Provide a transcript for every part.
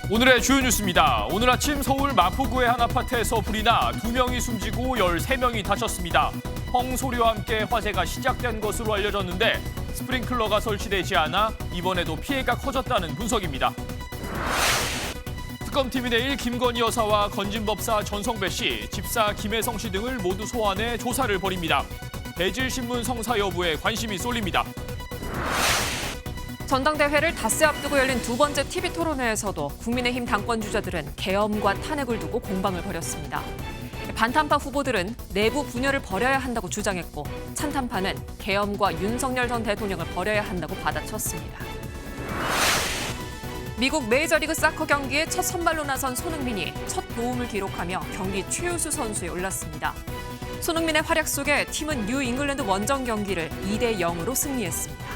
오늘의 주요 뉴스입니다. 오늘 아침 서울 마포구의 한 아파트에서 불이 나 2명이 숨지고 13명이 다쳤습니다. 홍소리와 함께 화재가 시작된 것으로 알려졌는데 스프링클러가 설치되지 않아 이번에도 피해가 커졌다는 분석입니다. 특검팀이 내일 김건희 여사와 건진법사 전성배 씨, 집사 김혜성 씨 등을 모두 소환해 조사를 벌입니다. 대질신문 성사 여부에 관심이 쏠립니다. 전당대회를 닷새 앞두고 열린 두 번째 TV 토론회에서도 국민의힘 당권 주자들은 계엄과 탄핵을 두고 공방을 벌였습니다. 반탄파 후보들은 내부 분열을 버려야 한다고 주장했고 찬탄파는 계엄과 윤석열 전 대통령을 버려야 한다고 받아쳤습니다. 미국 메이저리그 사커 경기에 첫 선발로 나선 손흥민이 첫 도움을 기록하며 경기 최우수 선수에 올랐습니다. 손흥민의 활약 속에 팀은 뉴 잉글랜드 원정 경기를 2대0으로 승리했습니다.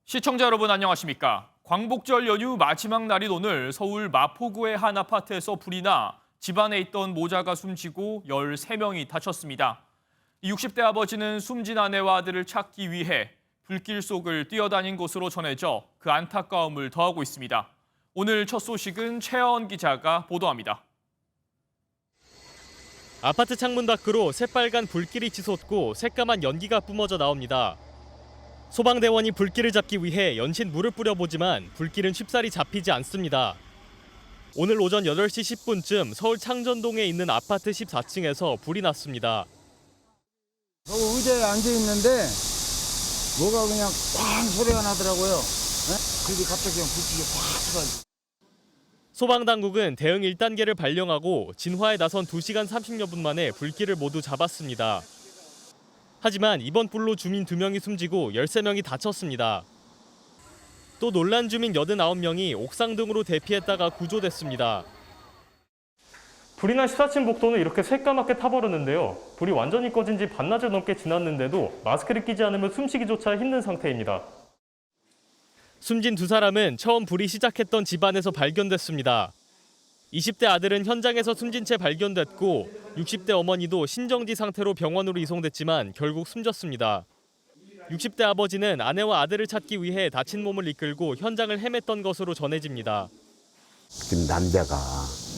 시청자 여러분 안녕하십니까? 광복절 연휴 마지막 날인 오늘 서울 마포구의 한 아파트에서 불이 나 집안에 있던 모자가 숨지고 13명이 다쳤습니다. 60대 아버지는 숨진 아내와 아들을 찾기 위해 불길 속을 뛰어다닌 것으로 전해져 그 안타까움을 더하고 있습니다. 오늘 첫 소식은 최하원 기자가 보도합니다. 아파트 창문 밖으로 새빨간 불길이 치솟고 새까만 연기가 뿜어져 나옵니다. 소방대원이 불길을 잡기 위해 연신 물을 뿌려보지만 불길은 쉽사리 잡히지 않습니다. 오늘 오전 8시 10분쯤 서울 창전동에 있는 아파트 14층에서 불이 났습니다. 의자에 앉아있는데 뭐가 그냥 꽝 소리가 나더라고요. 그리고 갑자기 그냥 불길이 확 쏟아지고. 소방당국은 대응 1단계를 발령하고 진화에 나선 2시간 30여 분 만에 불길을 모두 잡았습니다. 하지만 이번 불로 주민 2명이 숨지고 13명이 다쳤습니다. 또 놀란 주민 89명이 옥상 등으로 대피했다가 구조됐습니다. 불이 난 14층 복도는 이렇게 새까맣게 타버렸는데요. 불이 완전히 꺼진 지 반나절 넘게 지났는데도 마스크를 끼지 않으면 숨쉬기조차 힘든 상태입니다. 숨진 두 사람은 처음 불이 시작했던 집안에서 발견됐습니다. 20대 아들은 현장에서 숨진 채 발견됐고 60대 어머니도 신정지 상태로 병원으로 이송됐지만 결국 숨졌습니다. 60대 아버지는 아내와 아들을 찾기 위해 다친 몸을 이끌고 현장을 헤맸던 것으로 전해집니다. 지금 남자가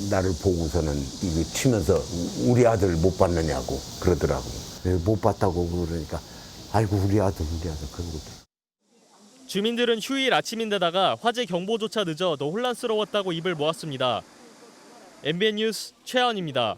나를 보고서는 이거 치면서 우리 아들 못 봤느냐고 그러더라고요. 못 봤다고 그러니까 아이고 우리 아들 그런 것도. 주민들은 휴일 아침인데다가 화재 경보조차 늦어 더 혼란스러웠다고 입을 모았습니다. MBN 뉴스 최하원입니다.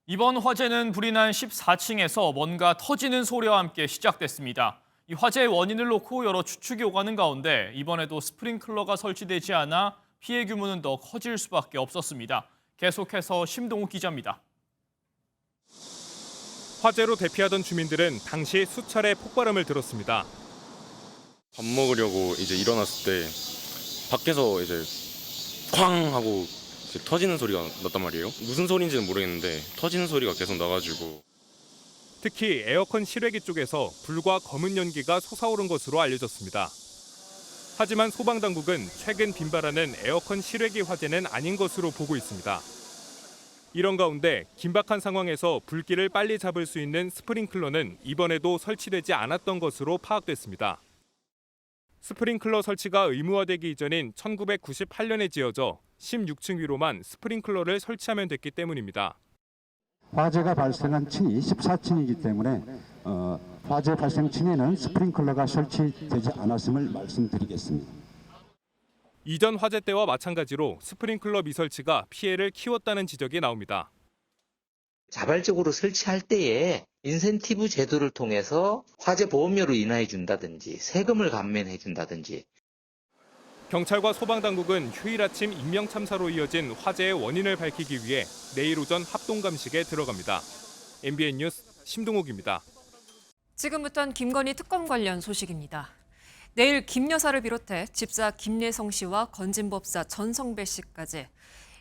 이번 화재는 불이 난 14층에서 뭔가 터지는 소리와 함께 시작됐습니다. 이 화재의 원인을 놓고 여러 추측이 오가는 가운데 이번에도 스프링클러가 설치되지 않아 피해 규모는 더 커질 수밖에 없었습니다. 계속해서 심동욱 기자입니다. 화재로 대피하던 주민들은 당시 수차례 폭발음을 들었습니다. 밥 먹으려고 이제 일어났을 때 밖에서 이제 쾅 하고 이제 터지는 소리가 났단 말이에요. 무슨 소리인지는 모르겠는데 터지는 소리가 계속 나가지고. 특히 에어컨 실외기 쪽에서 불과 검은 연기가 솟아오른 것으로 알려졌습니다. 하지만 소방당국은 최근 빈발하는 에어컨 실외기 화재는 아닌 것으로 보고 있습니다. 이런 가운데 긴박한 상황에서 불길을 빨리 잡을 수 있는 스프링클러는 이번에도 설치되지 않았던 것으로 파악됐습니다. 스프링클러 설치가 의무화되기 이전인 1998년에 지어져 16층 위로만 스프링클러를 설치하면 됐기 때문입니다. 화재가 발생한 층이 14층이기 때문에 화재 발생 층에는 스프링클러가 설치되지 않았음을 말씀드리겠습니다. 이전 화재 때와 마찬가지로 스프링클러 미설치가 피해를 키웠다는 지적이 나옵니다. 자발적으로 설치할 때에 인센티브 제도를 통해서 화재 보험료를 인하해 준다든지 세금을 감면해 준다든지. 경찰과 소방당국은 휴일 아침 인명 참사로 이어진 화재의 원인을 밝히기 위해 내일 오전 합동 감식에 들어갑니다. MBN 뉴스 심동욱입니다. 지금부터는 김건희 특검 관련 소식입니다. 내일 김 여사를 비롯해 집사 김예성 씨와 건진법사 전성배 씨까지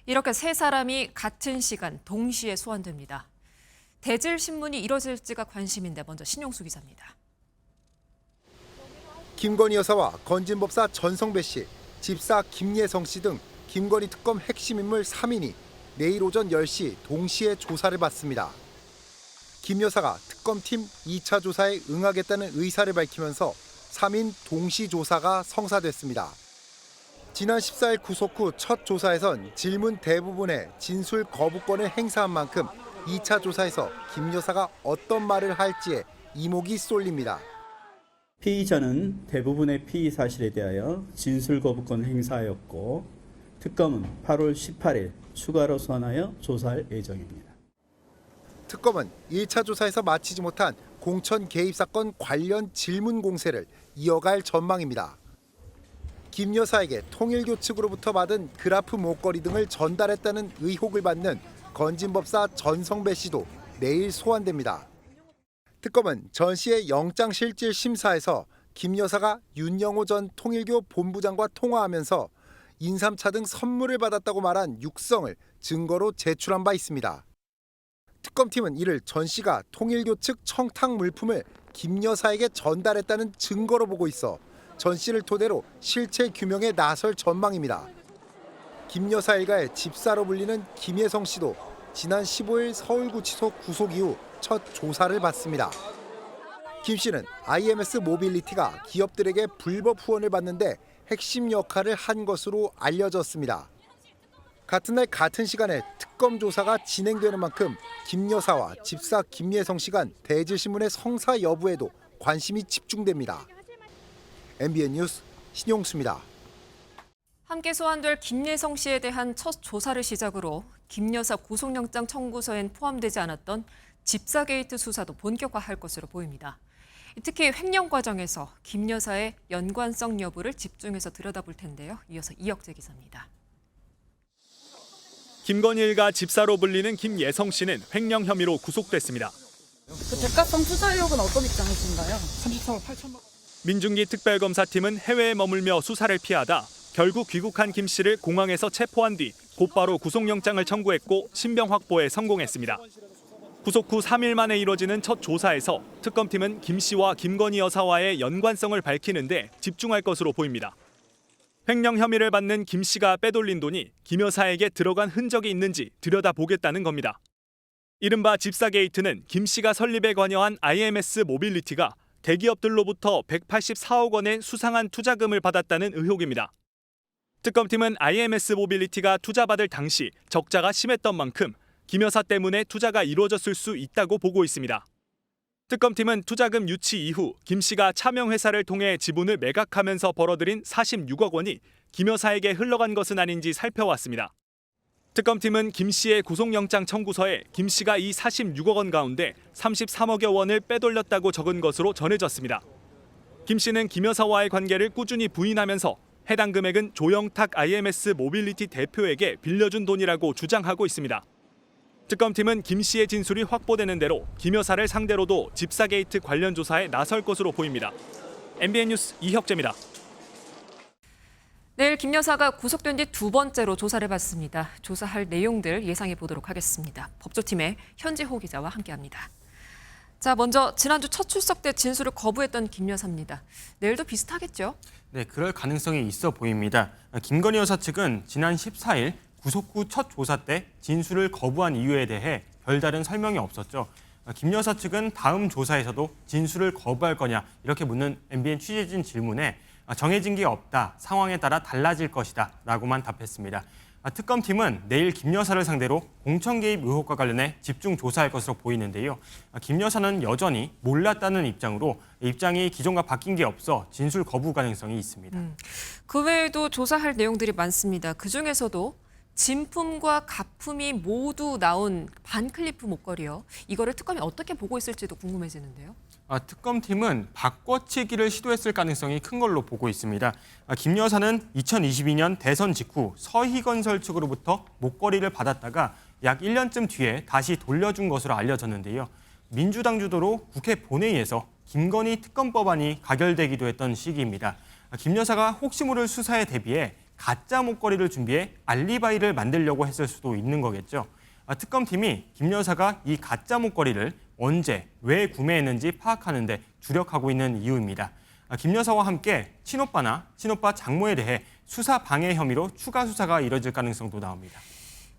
이렇게 세 사람이 같은 시간 동시에 소환됩니다. 대질 신문이 이뤄질지가 관심인데 먼저 신용수 기자입니다. 김건희 여사와 건진법사 전성배 씨, 집사 김예성 씨 등 김건희 특검 핵심 인물 3인이 내일 오전 10시 동시에 조사를 받습니다. 김 여사가 특검팀 2차 조사에 응하겠다는 의사를 밝히면서 3인 동시 조사가 성사됐습니다. 지난 14일 구속 후 첫 조사에선 질문 대부분에 진술 거부권을 행사한 만큼 2차 조사에서 김 여사가 어떤 말을 할지에 이목이 쏠립니다. 피의자는 대부분의 피의 사실에 대하여 진술 거부권 행사하였고 특검은 8월 18일 추가로 소환하여 조사할 예정입니다. 특검은 1차 조사에서 마치지 못한 공천 개입 사건 관련 질문 공세를 이어갈 전망입니다. 김 여사에게 통일교 측으로부터 받은 그라프 목걸이 등을 전달했다는 의혹을 받는 건진법사 전성배 씨도 내일 소환됩니다. 특검은 전 씨의 영장실질심사에서 김 여사가 윤영호 전 통일교 본부장과 통화하면서 인삼차 등 선물을 받았다고 말한 육성을 증거로 제출한 바 있습니다. 특검팀은 이를 전 씨가 통일교 측 청탁 물품을 김 여사에게 전달했다는 증거로 보고 있어 전 씨를 토대로 실체 규명에 나설 전망입니다. 김 여사 일가의 집사로 불리는 김혜성 씨도 지난 15일 서울구치소 구속 이후 첫 조사를 받습니다. 김 씨는 IMS 모빌리티가 기업들에게 불법 후원을 받는데 핵심 역할을 한 것으로 알려졌습니다. 같은 날 같은 시간에 특검 조사가 진행되는 만큼 김 여사와 집사 김예성 씨 간 대질신문의 성사 여부에도 관심이 집중됩니다. MBN 뉴스 신용수입니다. 함께 소환될 김예성 씨에 대한 첫 조사를 시작으로 김 여사 구속영장 청구서엔 포함되지 않았던 집사 게이트 수사도 본격화할 것으로 보입니다. 특히 횡령 과정에서 김 여사의 연관성 여부를 집중해서 들여다볼 텐데요. 이어서 이혁재 기자입니다. 김건희 일가 집사로 불리는 김예성 씨는 횡령 혐의로 구속됐습니다. 그 대가성 투자 의혹은 어떤 입장이신가요? 33억 8천만 원. 민중기 특별검사팀은 해외에 머물며 수사를 피하다 결국 귀국한 김 씨를 공항에서 체포한 뒤 곧바로 구속영장을 청구했고 신병 확보에 성공했습니다. 구속 후 3일 만에 이뤄지는 첫 조사에서 특검팀은 김 씨와 김건희 여사와의 연관성을 밝히는 데 집중할 것으로 보입니다. 횡령 혐의를 받는 김 씨가 빼돌린 돈이 김 여사에게 들어간 흔적이 있는지 들여다보겠다는 겁니다. 이른바 집사 게이트는 김 씨가 설립에 관여한 IMS 모빌리티가 대기업들로부터 184억 원의 수상한 투자금을 받았다는 의혹입니다. 특검팀은 IMS 모빌리티가 투자받을 당시 적자가 심했던 만큼 김 여사 때문에 투자가 이루어졌을 수 있다고 보고 있습니다. 특검팀은 투자금 유치 이후 김 씨가 차명회사를 통해 지분을 매각하면서 벌어들인 46억 원이 김 여사에게 흘러간 것은 아닌지 살펴왔습니다. 특검팀은 김 씨의 구속영장 청구서에 김 씨가 이 46억 원 가운데 33억여 원을 빼돌렸다고 적은 것으로 전해졌습니다. 김 씨는 김 여사와의 관계를 꾸준히 부인하면서 해당 금액은 조영탁 IMS 모빌리티 대표에게 빌려준 돈이라고 주장하고 있습니다. 특검팀은 김 씨의 진술이 확보되는 대로 김 여사를 상대로도 집사 게이트 관련 조사에 나설 것으로 보입니다. MBN 뉴스 이혁재입니다. 내일 김 여사가 구속된 뒤 두 번째로 조사를 받습니다. 조사할 내용들 예상해 보도록 하겠습니다. 법조팀의 현지호 기자와 함께합니다. 자, 먼저 지난주 첫 출석 때 진술을 거부했던 김 여사입니다. 내일도 비슷하겠죠? 네, 그럴 가능성이 있어 보입니다. 김건희 여사 측은 지난 14일 구속 후 첫 조사 때 진술을 거부한 이유에 대해 별다른 설명이 없었죠. 김 여사 측은 다음 조사에서도 진술을 거부할 거냐 이렇게 묻는 MBN 취재진 질문에 정해진 게 없다, 상황에 따라 달라질 것이다 라고만 답했습니다. 특검팀은 내일 김 여사를 상대로 공천 개입 의혹과 관련해 집중 조사할 것으로 보이는데요. 김 여사는 여전히 몰랐다는 입장으로 입장이 기존과 바뀐 게 없어 진술 거부 가능성이 있습니다. 그 외에도 조사할 내용들이 많습니다. 그중에서도 진품과 가품이 모두 나온 반클리프 목걸이요. 이거를 특검이 어떻게 보고 있을지도 궁금해지는데요. 특검팀은 바꿔치기를 시도했을 가능성이 큰 걸로 보고 있습니다. 김 여사는 2022년 대선 직후 서희건설 측으로부터 목걸이를 받았다가 약 1년쯤 뒤에 다시 돌려준 것으로 알려졌는데요. 민주당 주도로 국회 본회의에서 김건희 특검법안이 가결되기도 했던 시기입니다. 김 여사가 혹시 모를 수사에 대비해 가짜 목걸이를 준비해 알리바이를 만들려고 했을 수도 있는 거겠죠. 특검팀이 김 여사가 이 가짜 목걸이를 언제, 왜 구매했는지 파악하는 데 주력하고 있는 이유입니다. 김 여사와 함께 친오빠나 친오빠 장모에 대해 수사 방해 혐의로 추가 수사가 이뤄질 가능성도 나옵니다.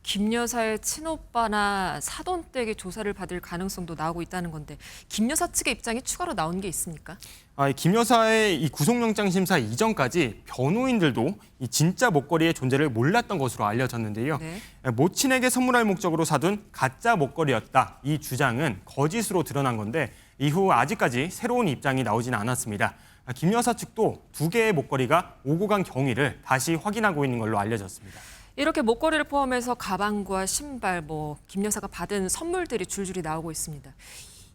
김 여사의 친오빠나 사돈댁의 조사를 받을 가능성도 나오고 있다는 건데 김 여사 측의 입장이 추가로 나온 게 있습니까? 김 여사의 이 구속영장 심사 이전까지 변호인들도 이 진짜 목걸이의 존재를 몰랐던 것으로 알려졌는데요. 네. 모친에게 선물할 목적으로 사둔 가짜 목걸이였다. 이 주장은 거짓으로 드러난 건데 이후 아직까지 새로운 입장이 나오지는 않았습니다. 김 여사 측도 2개의 목걸이가 오고 간 경위를 다시 확인하고 있는 걸로 알려졌습니다. 이렇게 목걸이를 포함해서 가방과 신발, 김 여사가 받은 선물들이 줄줄이 나오고 있습니다.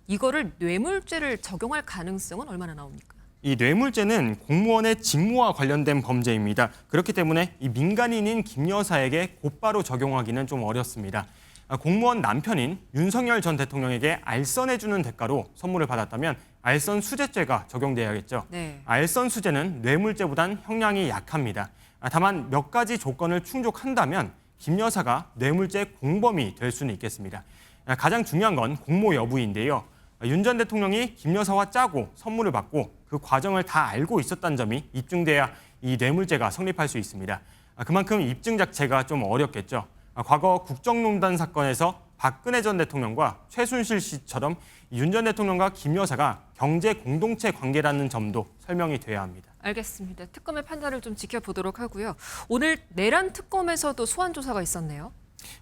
이거를 뇌물죄를 적용할 가능성은 얼마나 나옵니까? 이 뇌물죄는 공무원의 직무와 관련된 범죄입니다. 그렇기 때문에 이 민간인인 김 여사에게 곧바로 적용하기는 좀 어렵습니다. 공무원 남편인 윤석열 전 대통령에게 알선해주는 대가로 선물을 받았다면 알선 수재죄가 적용돼야겠죠. 네. 알선 수재는 뇌물죄보단 형량이 약합니다. 다만 몇 가지 조건을 충족한다면 김 여사가 뇌물죄 공범이 될 수는 있겠습니다. 가장 중요한 건 공모 여부인데요. 윤 전 대통령이 김 여사와 짜고 선물을 받고 그 과정을 다 알고 있었다는 점이 입증돼야 이 뇌물죄가 성립할 수 있습니다. 그만큼 입증 자체가 좀 어렵겠죠. 과거 국정농단 사건에서 박근혜 전 대통령과 최순실 씨처럼 윤 전 대통령과 김 여사가 경제 공동체 관계라는 점도 설명이 돼야 합니다. 알겠습니다. 특검의 판단을 좀 지켜보도록 하고요. 오늘 내란 특검에서도 소환 조사가 있었네요.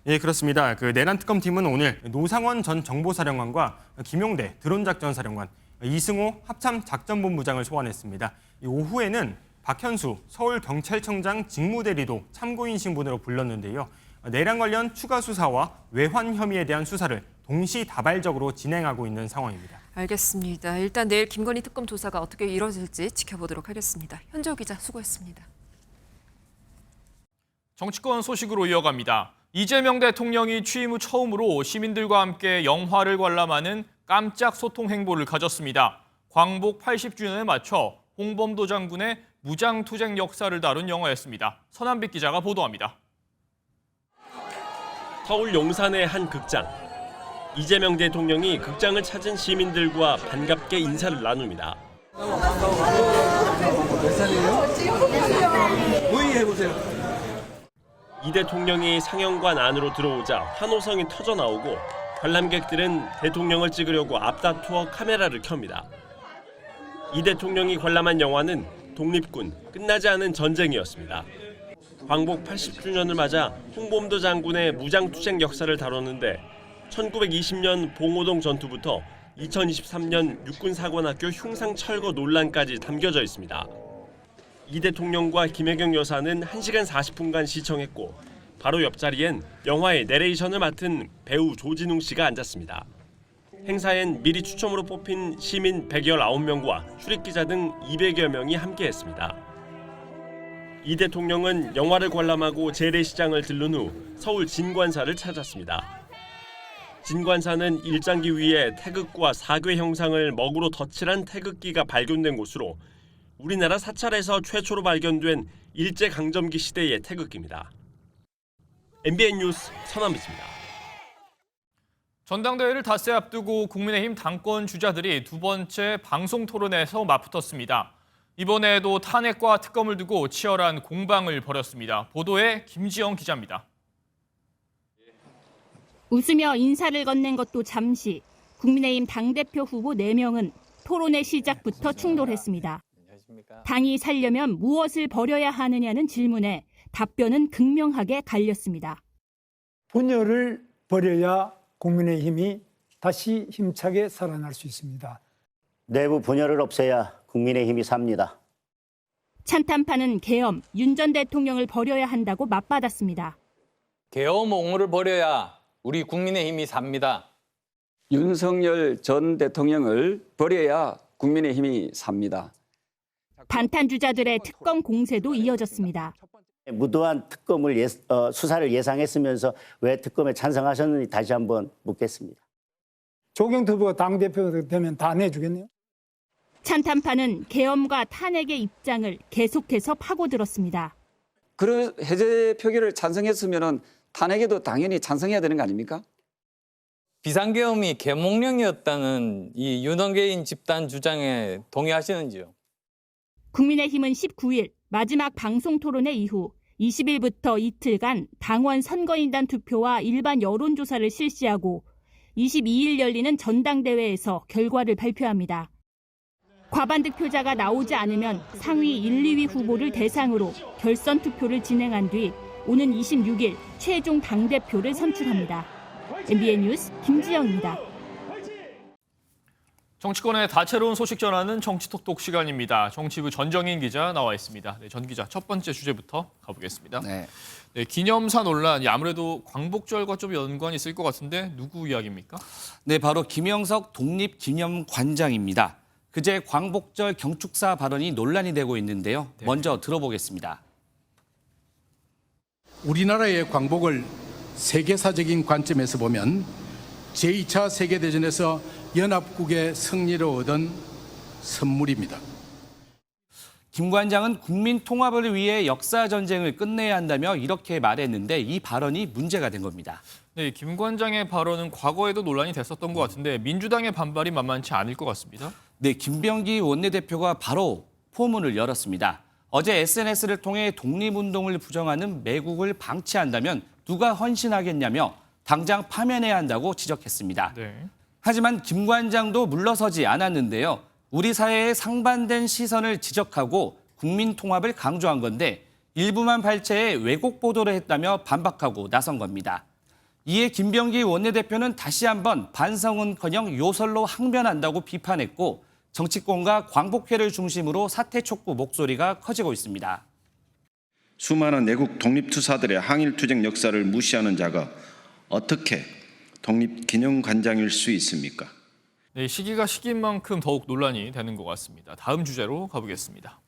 예, 그렇습니다. 그 내란 특검팀은 오늘 노상원 전 정보사령관과 김용대 드론작전사령관, 이승호 합참작전본부장을 소환했습니다. 오후에는 박현수 서울경찰청장 직무대리도 참고인 신분으로 불렀는데요. 내란 관련 추가 수사와 외환 혐의에 대한 수사를 동시다발적으로 진행하고 있는 상황입니다. 알겠습니다. 일단 내일 김건희 특검 조사가 어떻게 이뤄질지 지켜보도록 하겠습니다. 현재호 기자 수고했습니다. 정치권 소식으로 이어갑니다. 이재명 대통령이 취임 후 처음으로 시민들과 함께 영화를 관람하는 깜짝 소통 행보를 가졌습니다. 광복 80주년에 맞춰 홍범도 장군의 무장투쟁 역사를 다룬 영화였습니다. 서남빛 기자가 보도합니다. 서울 용산의 한 극장. 이재명 대통령이 극장을 찾은 시민들과 반갑게 인사를 나눕니다. 몇 살이에요? 모의해보세요. 이 대통령이 상영관 안으로 들어오자 환호성이 터져 나오고 관람객들은 대통령을 찍으려고 앞다투어 카메라를 켭니다. 이 대통령이 관람한 영화는 독립군 끝나지 않은 전쟁이었습니다. 광복 80주년을 맞아 홍범도 장군의 무장투쟁 역사를 다뤘는데 1920년 봉오동 전투부터 2023년 육군사관학교 흉상 철거 논란까지 담겨져 있습니다. 이 대통령과 김혜경 여사는 1시간 40분간 시청했고 바로 옆자리엔 영화의 내레이션을 맡은 배우 조진웅 씨가 앉았습니다. 행사엔 미리 추첨으로 뽑힌 시민 119명과 출입기자 등 200여 명이 함께했습니다. 이 대통령은 영화를 관람하고 재래시장을 들른 후 서울 진관사를 찾았습니다. 진관사는 일장기 위에 태극과 사괴 형상을 먹으로 덧칠한 태극기가 발견된 곳으로 우리나라 사찰에서 최초로 발견된 일제강점기 시대의 태극기입니다. MBN 뉴스 서남빛입니다. 전당대회를 닷새 앞두고 국민의힘 당권 주자들이 두 번째 방송 토론에서 맞붙었습니다. 이번에도 탄핵과 특검을 두고 치열한 공방을 벌였습니다. 보도에 김지영 기자입니다. 웃으며 인사를 건넨 것도 잠시 국민의힘 당대표 후보 4명은 토론의 시작부터 충돌했습니다. 당이 살려면 무엇을 버려야 하느냐는 질문에 답변은 극명하게 갈렸습니다. 분열을 버려야 국민의힘이 다시 힘차게 살아날 수 있습니다. 내부 분열을 없애야 국민의힘이 삽니다. 찬탄파는 계엄, 윤 전 대통령을 버려야 한다고 맞받았습니다. 계엄 옹호를 버려야 우리 국민의힘이 삽니다. 윤석열 전 대통령을 버려야 국민의힘이 삽니다. 반탄 주자들의 특검 공세도 이어졌습니다. 무도한 특검을 수사를 예상했으면서 왜 특검에 찬성하셨는지 다시 한번 묻겠습니다. 조경태 후보가 당대표가 되면 다 내주겠네요. 찬탄파는 계엄과 탄핵의 입장을 계속해서 파고들었습니다. 그런 해제 표결을 찬성했으면 탄핵에도 당연히 찬성해야 되는 거 아닙니까? 비상계엄이 계몽령이었다는 이 윤원계인 집단 주장에 동의하시는지요? 국민의힘은 19일 마지막 방송 토론회 이후 20일부터 이틀간 당원 선거인단 투표와 일반 여론조사를 실시하고 22일 열리는 전당대회에서 결과를 발표합니다. 과반 득표자가 나오지 않으면 상위 1, 2위 후보를 대상으로 결선 투표를 진행한 뒤 오는 26일 최종 당대표를 선출합니다. MBN 뉴스 김지영입니다. 정치권의 다채로운 소식 전하는 정치톡톡 시간입니다. 정치부 전정인 기자 나와 있습니다. 네, 전 기자 첫 번째 주제부터 가보겠습니다. 네, 기념사 논란, 아무래도 광복절과 좀 연관이 있을 것 같은데 누구 이야기입니까? 네, 바로 김영석 독립기념관장입니다. 그제 광복절 경축사 발언이 논란이 되고 있는데요. 먼저 들어보겠습니다. 우리나라의 광복을 세계사적인 관점에서 보면 제2차 세계대전에서 연합국의 승리를 얻은 선물입니다. 김 관장은 국민 통합을 위해 역사 전쟁을 끝내야 한다며 이렇게 말했는데 이 발언이 문제가 된 겁니다. 네, 김 관장의 발언은 과거에도 논란이 됐었던 것 같은데 민주당의 반발이 만만치 않을 것 같습니다. 네, 김병기 원내대표가 바로 포문을 열었습니다. 어제 SNS를 통해 독립운동을 부정하는 매국을 방치한다면 누가 헌신하겠냐며 당장 파면해야 한다고 지적했습니다. 하지만 김 관장도 물러서지 않았는데요. 우리 사회의 상반된 시선을 지적하고 국민 통합을 강조한 건데 일부만 발췌해 왜곡 보도를 했다며 반박하고 나선 겁니다. 이에 김병기 원내대표는 다시 한번 반성은커녕 요설로 항변한다고 비판했고 정치권과 광복회를 중심으로 사퇴 촉구 목소리가 커지고 있습니다. 수많은 내국 독립투사들의 항일투쟁 역사를 무시하는 자가 어떻게 독립기념관장일 수 있습니까? 네, 시기가 시기인 만큼 더욱 논란이 되는 것 같습니다. 다음 주제로 가보겠습니다.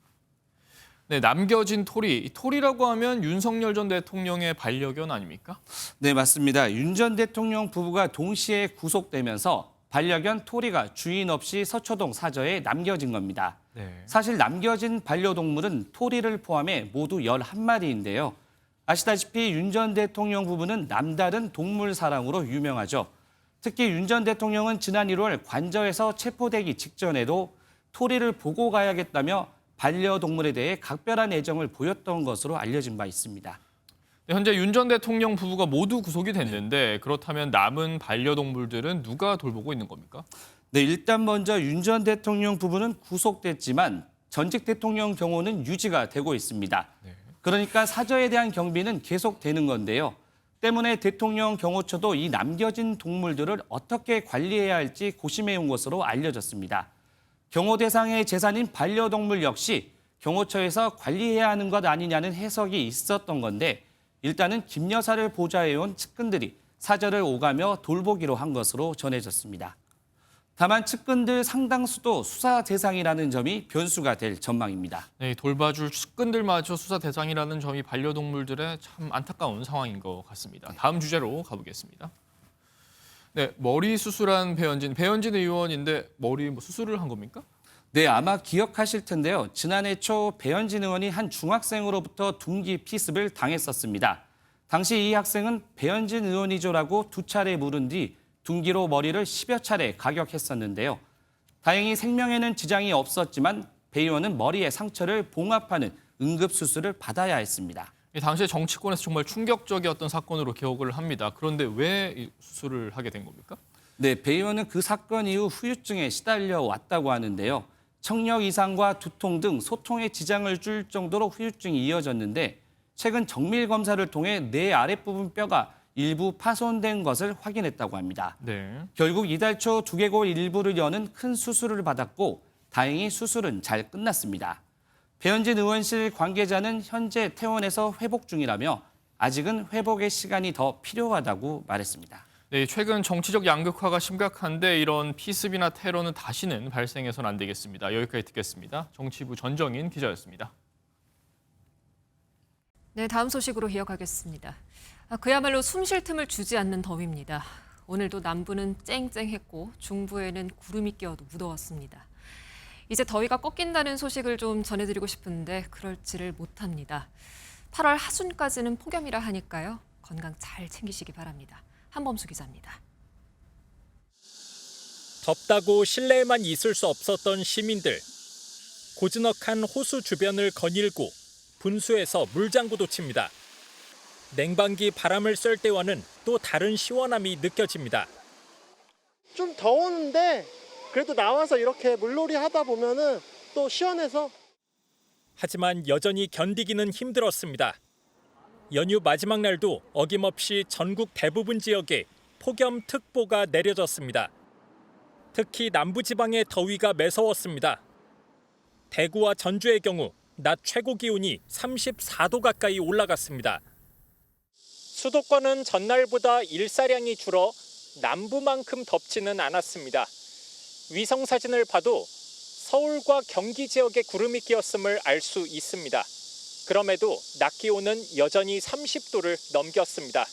네, 남겨진 토리. 이 토리라고 하면 윤석열 전 대통령의 반려견 아닙니까? 네, 맞습니다. 윤 전 대통령 부부가 동시에 구속되면서 반려견 토리가 주인 없이 서초동 사저에 남겨진 겁니다. 사실 남겨진 반려동물은 토리를 포함해 모두 11마리인데요. 아시다시피 윤 전 대통령 부부는 남다른 동물 사랑으로 유명하죠. 특히 윤 전 대통령은 지난 1월 관저에서 체포되기 직전에도 토리를 보고 가야겠다며 반려동물에 대해 각별한 애정을 보였던 것으로 알려진 바 있습니다. 현재 윤 전 대통령 부부가 모두 구속이 됐는데 그렇다면 남은 반려동물들은 누가 돌보고 있는 겁니까? 네, 일단 먼저 윤 전 대통령 부부는 구속됐지만 전직 대통령 경호는 유지가 되고 있습니다. 그러니까 사저에 대한 경비는 계속되는 건데요. 때문에 대통령 경호처도 이 남겨진 동물들을 어떻게 관리해야 할지 고심해온 것으로 알려졌습니다. 경호 대상의 재산인 반려동물 역시 경호처에서 관리해야 하는 것 아니냐는 해석이 있었던 건데 일단은 김 여사를 보좌해온 측근들이 사저를 오가며 돌보기로 한 것으로 전해졌습니다. 다만 측근들 상당수도 수사 대상이라는 점이 변수가 될 전망입니다. 네, 돌봐줄 측근들마저 수사 대상이라는 점이 반려동물들의 참 안타까운 상황인 것 같습니다. 다음 주제로 가보겠습니다. 네, 머리 수술한 배현진 의원인데 머리 수술을 한 겁니까? 네, 아마 기억하실 텐데요. 지난해 초 배현진 의원이 한 중학생으로부터 둔기 피습을 당했었습니다. 당시 이 학생은 배현진 의원이죠라고 2차례 물은 뒤 둔기로 머리를 10여 차례 가격했었는데요. 다행히 생명에는 지장이 없었지만 배 의원은 머리에 상처를 봉합하는 응급수술을 받아야 했습니다. 당시에 정치권에서 정말 충격적이었던 사건으로 기억을 합니다. 그런데 왜 이 수술을 하게 된 겁니까? 네, 배 의원은 그 사건 이후 후유증에 시달려 왔다고 하는데요. 청력 이상과 두통 등 소통에 지장을 줄 정도로 후유증이 이어졌는데 최근 정밀 검사를 통해 뇌 아랫부분 뼈가 일부 파손된 것을 확인했다고 합니다. 결국 이달 초 두개골 일부를 여는 큰 수술을 받았고 다행히 수술은 잘 끝났습니다. 배현진 의원실 관계자는 현재 퇴원해서 회복 중이라며 아직은 회복의 시간이 더 필요하다고 말했습니다. 네, 최근 정치적 양극화가 심각한데 이런 피습이나 테러는 다시는 발생해서는 안 되겠습니다. 여기까지 듣겠습니다. 정치부 전정인 기자였습니다. 네, 다음 소식으로 이어가겠습니다. 그야말로 숨 쉴 틈을 주지 않는 더위입니다. 오늘도 남부는 쨍쨍했고 중부에는 구름이 끼어도 무더웠습니다. 이제 더위가 꺾인다는 소식을 좀 전해드리고 싶은데 그럴지를 못합니다. 8월 하순까지는 폭염이라 하니까요. 건강 잘 챙기시기 바랍니다. 한범수 기자입니다. 덥다고 실내에만 있을 수 없었던 시민들. 고즈넉한 호수 주변을 거닐고 분수에서 물장구도 칩니다. 냉방기 바람을 쐴 때와는 또 다른 시원함이 느껴집니다. 좀 더웠는데 그래도 나와서 이렇게 물놀이 하다 보면은 또 시원해서. 하지만 여전히 견디기는 힘들었습니다. 연휴 마지막 날도 어김없이 전국 대부분 지역에 폭염특보가 내려졌습니다. 특히 남부지방의 더위가 매서웠습니다. 대구와 전주의 경우 낮 최고 기온이 34도 가까이 올라갔습니다. 수도권은 전날보다 일사량이 줄어 남부만큼 덥지는 않았습니다. 위성 사진을 봐도 서울과 경기 지역에 구름이 끼었음을 알 수 있습니다. 그럼에도 낮 기온은 여전히 30도를 넘겼습니다.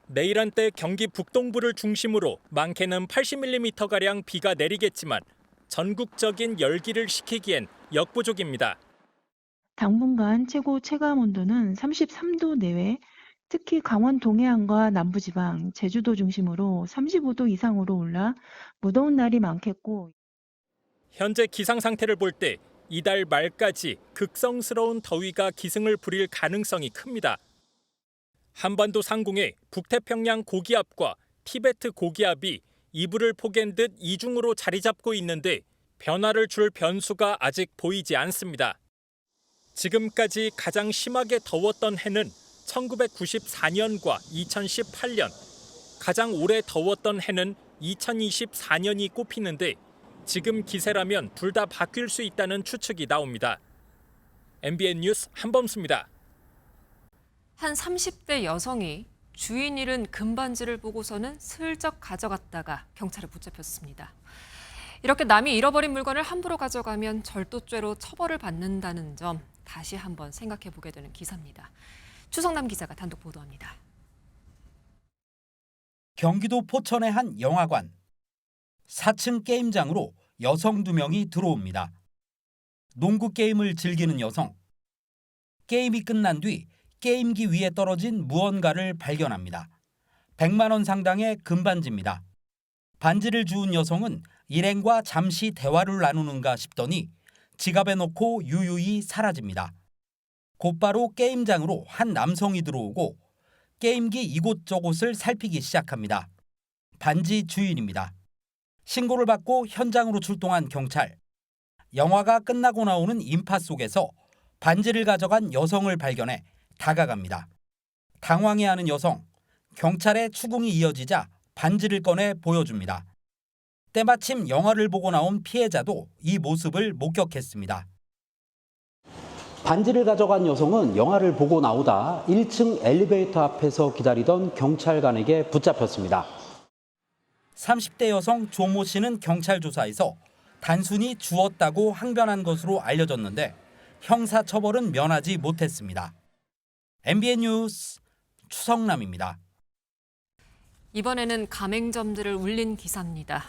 내일 한때 경기 북동부를 중심으로 많게는 80mm가량 비가 내리겠지만 전국적인 열기를 식히기엔 역부족입니다. 당분간 최고 체감 온도는 33도 내외, 특히 강원 동해안과 남부지방, 제주도 중심으로 35도 이상으로 올라 무더운 날이 많겠고. 현재 기상 상태를 볼 때 이달 말까지 극성스러운 더위가 기승을 부릴 가능성이 큽니다. 한반도 상공에 북태평양 고기압과 티베트 고기압이 이불을 포갠 듯 이중으로 자리 잡고 있는데 변화를 줄 변수가 아직 보이지 않습니다. 지금까지 가장 심하게 더웠던 해는 1994년과 2018년, 가장 오래 더웠던 해는 2024년이 꼽히는데 지금 기세라면 둘 다 바뀔 수 있다는 추측이 나옵니다. MBN 뉴스 한범수입니다. 한 30대 여성이 주인 잃은 금반지를 보고서는 슬쩍 가져갔다가 경찰에 붙잡혔습니다. 이렇게 남이 잃어버린 물건을 함부로 가져가면 절도죄로 처벌을 받는다는 점 다시 한번 생각해 보게 되는 기사입니다. 추성남 기자가 단독 보도합니다. 경기도 포천의 한 영화관. 4층 게임장으로 여성 2명이 들어옵니다. 농구 게임을 즐기는 여성. 게임이 끝난 뒤 게임기 위에 떨어진 무언가를 발견합니다. 100만 원 상당의 금반지입니다. 반지를 주운 여성은 일행과 잠시 대화를 나누는가 싶더니 지갑에 넣고 유유히 사라집니다. 곧바로 게임장으로 한 남성이 들어오고 게임기 이곳저곳을 살피기 시작합니다. 반지 주인입니다. 신고를 받고 현장으로 출동한 경찰. 영화가 끝나고 나오는 인파 속에서 반지를 가져간 여성을 발견해 다가갑니다. 당황해하는 여성. 경찰의 추궁이 이어지자 반지를 꺼내 보여줍니다. 때마침 영화를 보고 나온 피해자도 이 모습을 목격했습니다. 반지를 가져간 여성은 영화를 보고 나오다 1층 엘리베이터 앞에서 기다리던 경찰관에게 붙잡혔습니다. 30대 여성 조모 씨는 경찰 조사에서 단순히 주웠다고 항변한 것으로 알려졌는데 형사 처벌은 면하지 못했습니다. MBN 뉴스 추성남입니다. 이번에는 가맹점들을 울린 기사입니다.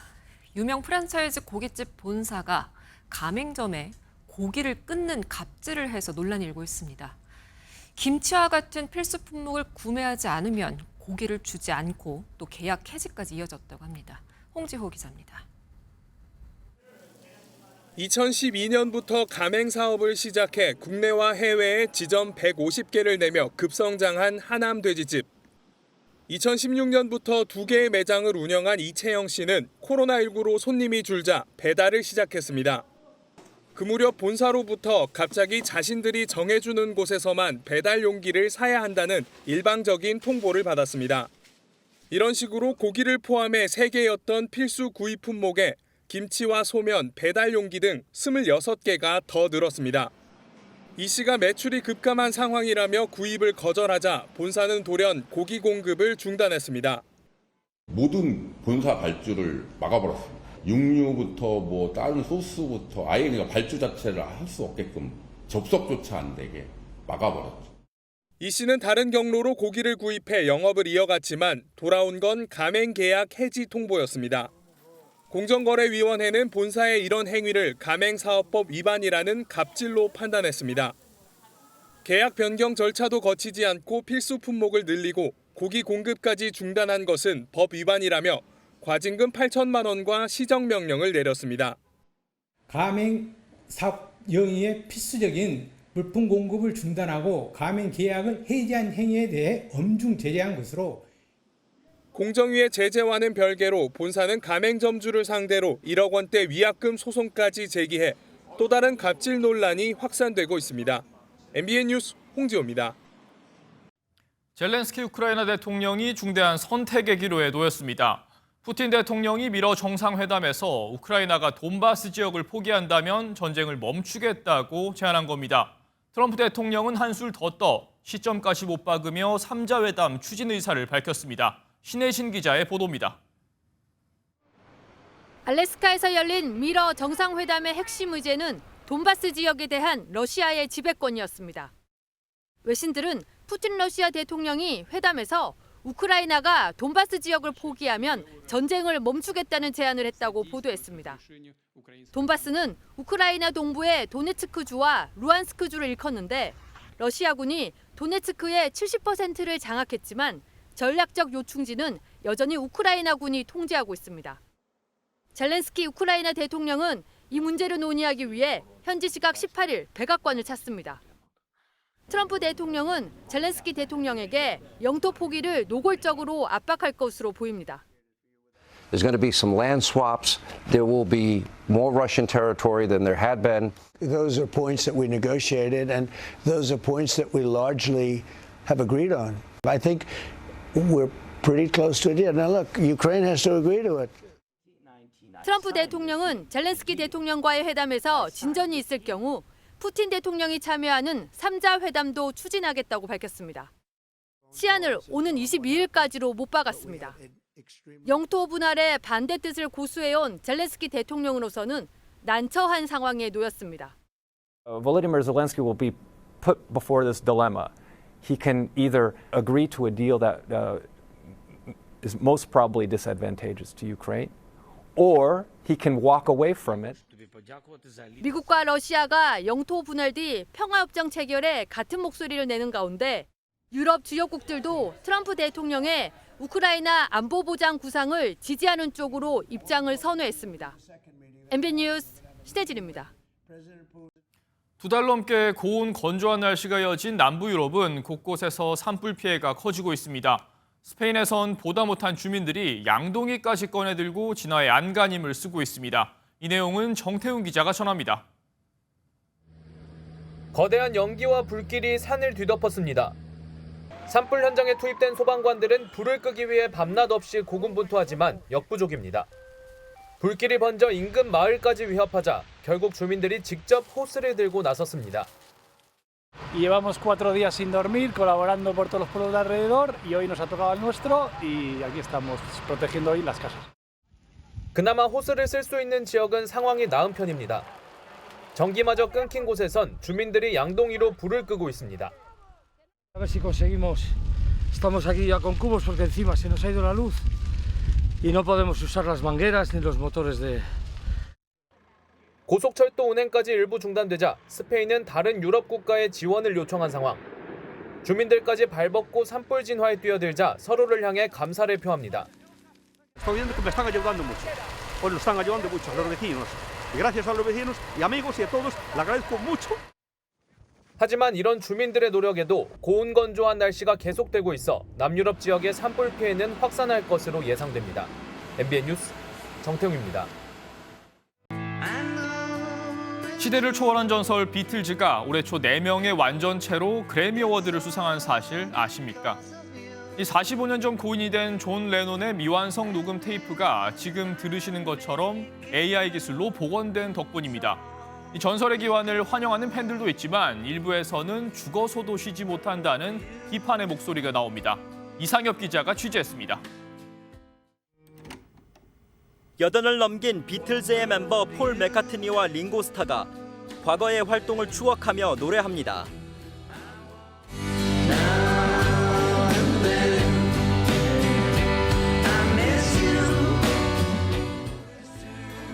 유명 프랜차이즈 고깃집 본사가 가맹점에 고기를 끊는 갑질을 해서 논란이 일고 있습니다. 김치와 같은 필수 품목을 구매하지 않으면 고기를 주지 않고 또 계약 해지까지 이어졌다고 합니다. 홍지호 기자입니다. 2012년부터 가맹 사업을 시작해 국내와 해외에 지점 150개를 내며 급성장한 하남 돼지집. 2016년부터 2개의 매장을 운영한 이채영 씨는 코로나19로 손님이 줄자 배달을 시작했습니다. 그 무렵 본사로부터 갑자기 자신들이 정해주는 곳에서만 배달 용기를 사야 한다는 일방적인 통보를 받았습니다. 이런 식으로 고기를 포함해 3개였던 필수 구입 품목에 김치와 소면, 배달 용기 등 26개가 더 늘었습니다. 이 씨가 매출이 급감한 상황이라며 구입을 거절하자 본사는 돌연 고기 공급을 중단했습니다. 모든 본사 발주를 막아버렸습니다. 육류부터 다른 소스부터 아예 그냥 발주 자체를 할 수 없게끔 접속조차 안 되게 막아버렸죠. 이 씨는 다른 경로로 고기를 구입해 영업을 이어갔지만 돌아온 건 가맹 계약 해지 통보였습니다. 공정거래위원회는 본사의 이런 행위를 가맹사업법 위반이라는 갑질로 판단했습니다. 계약 변경 절차도 거치지 않고 필수 품목을 늘리고 고기 공급까지 중단한 것은 법 위반이라며 과징금 8천만 원과 시정명령을 내렸습니다. 가맹 사업 영위의 필수적인 물품 공급을 중단하고 가맹 계약을 해지한 행위에 대해 엄중 제재한 것으로 공정위의 제재와는 별개로 본사는 가맹점주를 상대로 1억 원대 위약금 소송까지 제기해 또 다른 갑질 논란이 확산되고 있습니다. MBN 뉴스 홍지호입니다. 젤렌스키 우크라이나 대통령이 중대한 선택의 기로에 놓였습니다. 푸틴 대통령이 미러 정상회담에서 우크라이나가 돈바스 지역을 포기한다면 전쟁을 멈추겠다고 제안한 겁니다. 트럼프 대통령은 한술 더 떠 시점까지 못 박으며 3자 회담 추진 의사를 밝혔습니다. 신혜신 기자의 보도입니다. 알래스카에서 열린 미러 정상회담의 핵심 의제는 돈바스 지역에 대한 러시아의 지배권이었습니다. 외신들은 푸틴 러시아 대통령이 회담에서 우크라이나가 돈바스 지역을 포기하면 전쟁을 멈추겠다는 제안을 했다고 보도했습니다. 돈바스는 우크라이나 동부의 도네츠크주와 루안스크주를 일컫는데 러시아군이 도네츠크의 70%를 장악했지만 전략적 요충지는 여전히 우크라이나군이 통제하고 있습니다. 젤렌스키 우크라이나 대통령은 이 문제를 논의하기 위해 현지 시각 18일 백악관을 찾습니다. 트럼프 대통령은 젤렌스키 대통령에게 영토 포기를 노골적으로 압박할 것으로 보입니다. There's going to be some land swaps. There will be more Russian territory than there had been. Those are points that we negotiated, and those are points that we largely have agreed on. I think we're pretty close to it. Now, look, Ukraine has to agree to it. 트럼프 대통령은 젤렌스키 대통령과의 회담에서 진전이 있을 경우 푸틴 대통령이 참여하는 3자 회담도 추진하겠다고 밝혔습니다. 시한을 오는 22일까지로 못 박았습니다. 영토 분할에 반대 뜻을 고수해온 젤렌스키 대통령으로서는 난처한 상황에 놓였습니다. Volodymyr Zelensky will be put before this dilemma. He can either agree to a deal that is most probably disadvantageous to Ukraine, or he can walk away from it. 미국과 러시아가 영토 분할 뒤 평화협정 체결에 같은 목소리를 내는 가운데 유럽 주요국들도 트럼프 대통령의 우크라이나 안보 보장 구상을 지지하는 쪽으로 입장을 선회했습니다. MBN 뉴스 신혜진입니다. 두 달 넘게 고온 건조한 날씨가 이어진 남부 유럽은 곳곳에서 산불 피해가 커지고 있습니다. 스페인에선 보다 못한 주민들이 양동이까지 꺼내들고 진화에 안간힘을 쓰고 있습니다. 이 내용은 정태훈 기자가 전합니다. 거대한 연기와 불길이 산을 뒤덮었습니다. 산불 현장에 투입된 소방관들은 불을 끄기 위해 밤낮 없이 고군분투하지만 역부족입니다. 불길이 번져 인근 마을까지 위협하자 결국 주민들이 직접 호스를 들고 나섰습니다. Llevamos 4 días sin dormir, colaborando por todos los pueblos de alrededor y hoy nos ha tocado el nuestro y aquí estamos protegiendo hoy las casas. 그나마 호스를 쓸 수 있는 지역은 상황이 나은 편입니다. 전기마저 끊긴 곳에선 주민들이 양동이로 불을 끄고 있습니다. A ver si conseguimos. Estamos aquí ya con cubos porque encima se nos ha ido la luz y no podemos usar las mangueras ni los motores de. 고속철도 운행까지 일부 중단되자 스페인은 다른 유럽 국가의 지원을 요청한 상황. 주민들까지 발벗고 산불 진화에 뛰어들자 서로를 향해 감사를 표합니다. Estoy viendo que me están ayudando mucho. Pues nos están ayudando mucho a los vecinos. Y gracias a los vecinos y amigos y a todos, le agradezco mucho. 하지만 이런 주민들의 노력에도 고온 건조한 날씨가 계속되고 있어 남유럽 지역의 산불 피해는 확산할 것으로 예상됩니다. MBN 뉴스 정태웅입니다. 시대를 초월한 전설 비틀즈가 올해 초 4명의 완전체로 그래미 어워드를 수상한 사실 아십니까? 이 45년 전 고인이 된 존 레논의 미완성 녹음 테이프가 지금 들으시는 것처럼 AI 기술로 복원된 덕분입니다. 이 전설의 기환을 환영하는 팬들도 있지만 일부에서는 죽어서도 쉬지 못한다는 비판의 목소리가 나옵니다. 이상엽 기자가 취재했습니다. 여든을 넘긴 비틀즈의 멤버 폴 맥카트니와 링고 스타가 과거의 활동을 추억하며 노래합니다.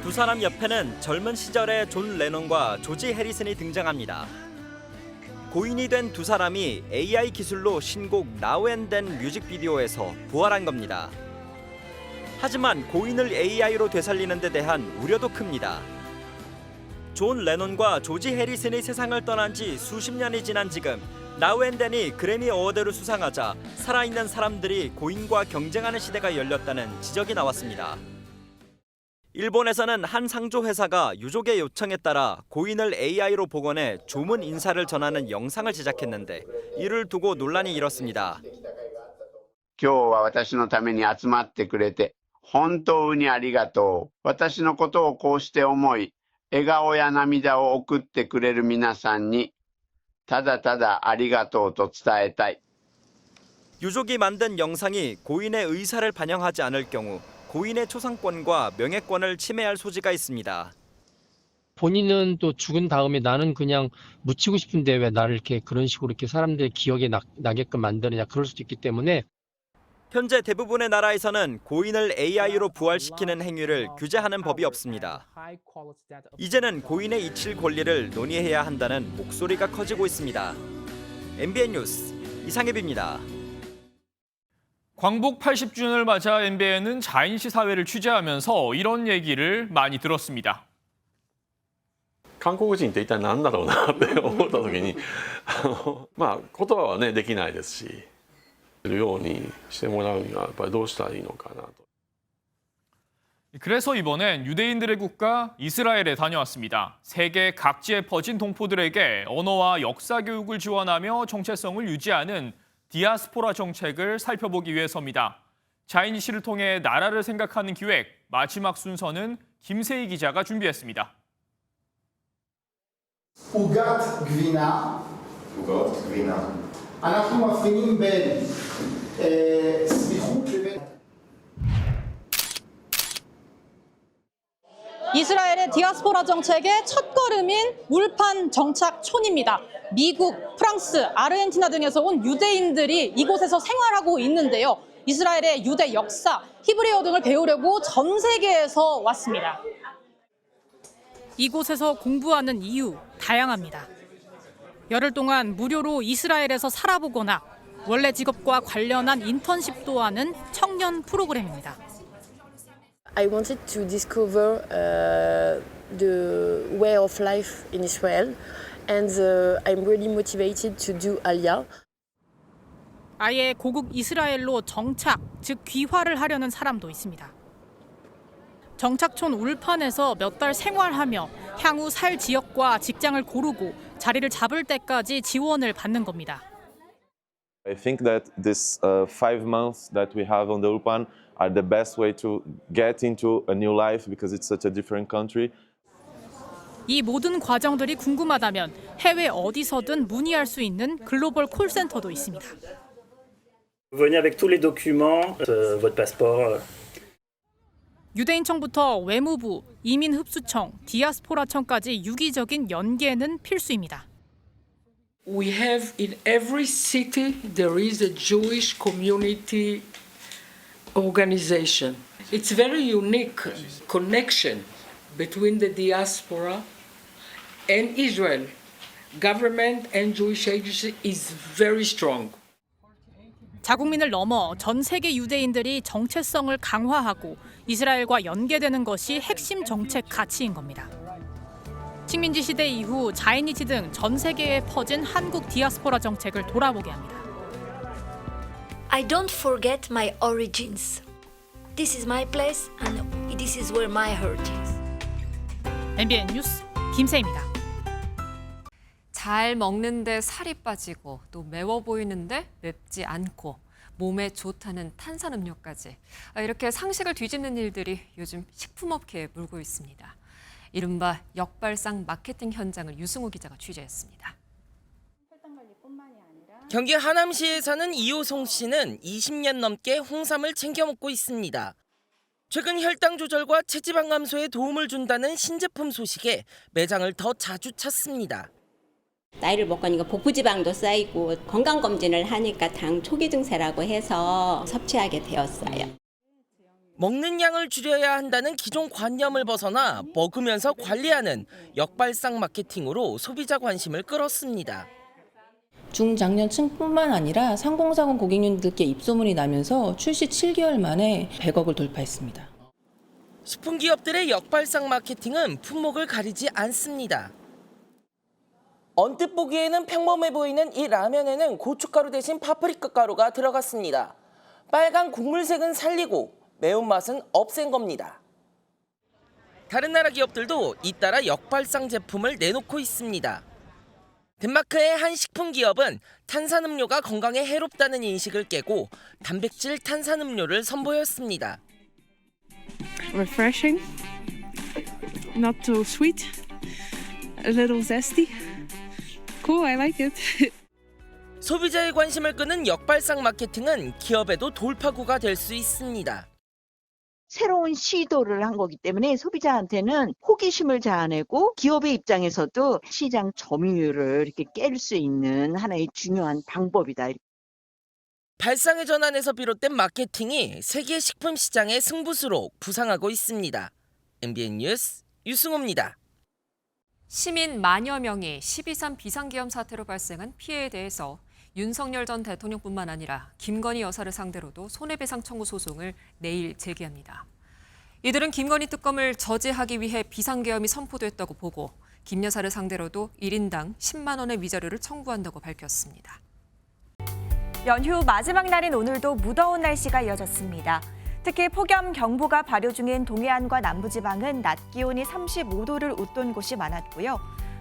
두 사람 옆에는 젊은 시절의 존 레논과 조지 해리슨이 등장합니다. 고인이 된 두 사람이 AI 기술로 신곡 Now and Then 뮤직비디오에서 부활한 겁니다. 하지만 고인을 AI로 되살리는 데 대한 우려도 큽니다. 존 레논과 조지 해리슨이 세상을 떠난 지 수십 년이 지난 지금 나우 앤 댄이 그래미 어워드를 수상하자 살아있는 사람들이 고인과 경쟁하는 시대가 열렸다는 지적이 나왔습니다. 일본에서는 한 상조 회사가 유족의 요청에 따라 고인을 AI로 복원해 조문 인사를 전하는 영상을 제작했는데 이를 두고 논란이 일었습니다. 今日は私のために集まってくれて本当にありがとう。私のことをこうして思い、笑顔や涙を送ってくれる皆さんにただただありがとうと伝えたい. 유족이 만든 영상이 고인의 의사를 반영하지 않을 경우 고인의 초상권과 명예권을 침해할 소지가 있습니다. 본인은 또 죽은 다음에 나는 그냥 묻히고 싶은데 왜 나를 이렇게 그런 식으로 이렇게 사람들의 기억에 나게끔 만드느냐 그럴 수도 있기 때문에 현재 대부분의 나라에서는 고인을 AI로 부활시키는 행위를 규제하는 법이 없습니다. 이제는 고인의 잊힐 권리를 논의해야 한다는 목소리가 커지고 있습니다. MBN 뉴스 이상엽입니다. 광복 80주년을 맞아 MBN은 자인시 사회를 취재하면서 이런 얘기를 많이 들었습니다. 韓国人って一体何だろうなって思った時にまあ言葉はねできないですしるようにしてもらうにはやっぱりどうしたらいいのかなと. 그래서 이번엔 유대인들의 국가 이스라엘에 다녀왔습니다. 세계 각지에 퍼진 동포들에게 언어와 역사 교육을 지원하며 정체성을 유지하는 디아스포라 정책을 살펴보기 위해서입니다. 자인이 씨를 통해 나라를 생각하는 기획 마지막 순서는 김세희 기자가 준비했습니다. עוגת גבינה. אנחנו מבחינים בין סמיכות לבין... 이스라엘의 디아스포라 정책의 첫걸음인 울판 정착촌입니다. 미국, 프랑스, 아르헨티나 등에서 온 유대인들이 이곳에서 생활하고 있는데요. 이스라엘의 유대 역사, 히브리어 등을 배우려고 전 세계에서 왔습니다. 이곳에서 공부하는 이유 다양합니다. 열흘 동안 무료로 이스라엘에서 살아보거나 원래 직업과 관련한 인턴십도 하는 청년 프로그램입니다. I wanted to discover the way of life in Israel, and I'm really motivated to do Aliyah. 아예 고국 이스라엘로 정착, 즉 귀화를 하려는 사람도 있습니다. 정착촌 울판에서 몇 달 생활하며 향후 살 지역과 직장을 고르고 자리를 잡을 때까지 지원을 받는 겁니다. I think that this 5 months that we have on the Ulpan are the best way to get into a new life because it's such a different country. 이 모든 과정들이 궁금하다면 해외 어디서든 문의할 수 있는 글로벌 콜센터도 있습니다. Venez avec tous les documents, votre passeport. 유대인청부터 외무부, 이민흡수청, 디아스포라청까지 유기적인 연계는 필수입니다. We have in every city there is a Jewish community organization. It's very unique connection between the diaspora and Israel. Government and Jewish agency is very strong. 자국민을 넘어 전 세계 유대인들이 정체성을 강화하고 이스라엘과 연계되는 것이 핵심 정책 가치인 겁니다. 식민지 시대 이후 자이니티 등 전 세계에 퍼진 한국 디아스포라 정책을 돌아보게 합니다. I don't forget my origins. This is my place and this is where my heart is. MBN 뉴스 김세희입니다. 잘 먹는데 살이 빠지고 또 매워 보이는데 맵지 않고 몸에 좋다는 탄산음료까지 이렇게 상식을 뒤집는 일들이 요즘 식품업계에 물고 있습니다. 이른바 역발상 마케팅 현장을 유승우 기자가 취재했습니다. 경기 하남시에 사는 이호송 씨는 20년 넘게 홍삼을 챙겨 먹고 있습니다. 최근 혈당 조절과 체지방 감소에 도움을 준다는 신제품 소식에 매장을 더 자주 찾습니다. 나이를 먹으니까 복부지방도 쌓이고 건강검진을 하니까 당 초기 증세라고 해서 섭취하게 되었어요. 먹는 양을 줄여야 한다는 기존 관념을 벗어나 먹으면서 관리하는 역발상 마케팅으로 소비자 관심을 끌었습니다. 중장년층뿐만 아니라 상공사건 고객님들께 입소문이 나면서 출시 7개월 만에 100억을 돌파했습니다. 식품 기업들의 역발상 마케팅은 품목을 가리지 않습니다. 언뜻 보기에는 평범해 보이는 이 라면에는 고춧가루 대신 파프리카 가루가 들어갔습니다. 빨간 국물색은 살리고 매운맛은 없앤 겁니다. 다른 나라 기업들도 잇따라 역발상 제품을 내놓고 있습니다. 덴마크의 한 식품 기업은 탄산음료가 건강에 해롭다는 인식을 깨고 단백질 탄산음료를 선보였습니다. Refreshing, not too sweet, a little zesty. Cool, I like it. 소비자의 관심을 끄는 역발상 마케팅은 기업에도 돌파구가 될 수 있습니다. 새로운 시도를 한 거기 때문에 소비자한테는 호기심을 자아내고 기업의 입장에서도 시장 점유율을 이렇게 깰 수 있는 하나의 중요한 방법이다. 발상의 전환에서 비롯된 마케팅이 세계 식품 시장의 승부수로 부상하고 있습니다. MBN 뉴스 유승호입니다. 시민 만여 명이 12.3 비상계엄 사태로 발생한 피해에 대해서 윤석열 전 대통령뿐만 아니라 김건희 여사를 상대로도 손해배상 청구 소송을 내일 제기합니다. 이들은 김건희 특검을 저지하기 위해 비상계엄이 선포됐다고 보고 김 여사를 상대로도 1인당 10만 원의 위자료를 청구한다고 밝혔습니다. 연휴 마지막 날인 오늘도 무더운 날씨가 이어졌습니다. 특히 폭염경보가 발효 중인 동해안과 남부지방은 낮 기온이 35도를 웃돈 곳이 많았고요.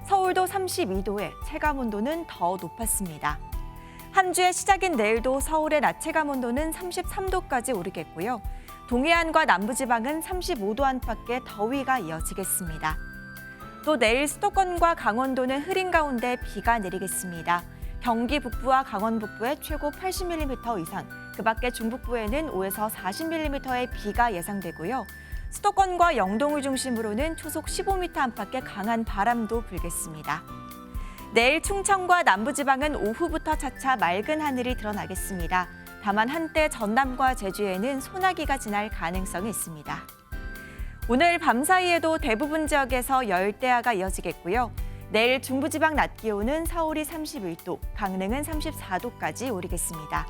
서울도 32도에 체감온도는 더 높았습니다. 한 주의 시작인 내일도 서울의 낮 체감온도는 33도까지 오르겠고요. 동해안과 남부지방은 35도 안팎의 더위가 이어지겠습니다. 또 내일 수도권과 강원도는 흐린 가운데 비가 내리겠습니다. 경기 북부와 강원 북부에 최고 80mm 이상, 그 밖에 중북부에는 5에서 40mm의 비가 예상되고요. 수도권과 영동을 중심으로는 초속 15m 안팎의 강한 바람도 불겠습니다. 내일 충청과 남부지방은 오후부터 차차 맑은 하늘이 드러나겠습니다. 다만 한때 전남과 제주에는 소나기가 지날 가능성이 있습니다. 오늘 밤사이에도 대부분 지역에서 열대야가 이어지겠고요. 내일 중부지방 낮 기온은 서울이 31도, 강릉은 34도까지 오르겠습니다.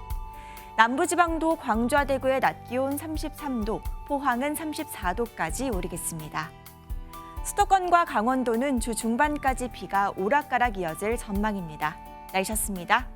남부지방도 광주와 대구의 낮 기온 33도, 포항은 34도까지 오르겠습니다. 수도권과 강원도는 주 중반까지 비가 오락가락 이어질 전망입니다. 날씨였습니다.